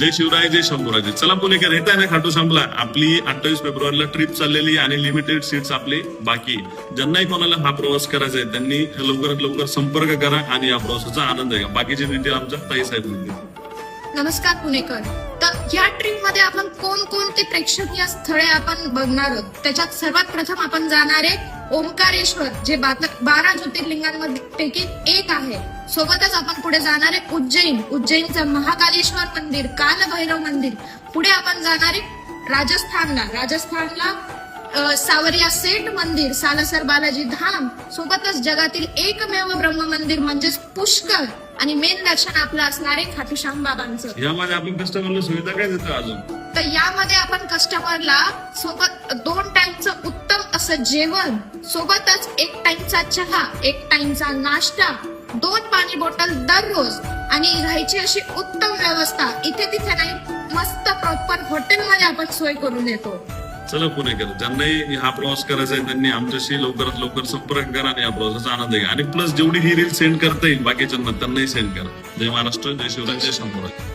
जय शिवराय जय शंभूराजे. चला पुणेकर, येत आहे ना खाटू श्यामला. आपली 28 फेब्रुवारीला ट्रिप चाललेली आणि लिमिटेड सीट्स आपले बाकी. ज्यांनाही कोणाला हा प्रवास करायचा आहे त्यांनी लवकरात लवकर संपर्क करा आणि या प्रवासाचा आनंद घ्या. बाकीचे डिटेल आमच्या ताई साहेब देतील. नमस्कार पुणेकर. तर या ट्रिप मध्ये आपण कोणकोणती प्रेक्षणीय स्थळे आपण बघणार आहोत. त्याच्यात सर्वात प्रथम आपण जाणार आहे ओंकारेश्वर, जे 12 ज्योतिर्लिंगांपैकी एक आहे. सोबतच आपण पुढे जाणार आहे उज्जैनचं महाकालेश्वर मंदिर, कालभैरव मंदिर. पुढे आपण जाणार आहे राजस्थानला सावरिया सेठ मंदिर, सालासर बालाजी धाम. सोबतच जगातील एकमेव ब्रह्म मंदिर म्हणजेच पुष्कर. आणि मेन दर्शन आपलं असणार आहे खाटू श्याम बाबांचं. यामध्ये आपण कस्टमरला सुविधा काय देतो अजून? तर यामध्ये आपण कस्टमरला सोबत 2 टाइमचं उत्तम असं जेवण, सोबतच 1 टाइमचा चहा, 1 टाइमचा नाश्ता, 2 पाणी बॉटल दररोज आणि राहायची अशी उत्तम व्यवस्था. इथे तिथे नाही, मस्त प्रॉपर हॉटेलमध्ये आपण सोय करून देतो. चला पुणेकर, ज्यांनाही हा प्रवास करायचा आहे त्यांनी आमच्याशी लवकरात लवकर संपर्क करा आणि या प्रवासाचा आनंद घ्या. आणि प्लस जेवढी ही रील सेंड करता येईल बाकीच्यांना त्यांनाही सेंड करा. जय महाराष्ट्र, जय शिवराय, जय शंभूराज.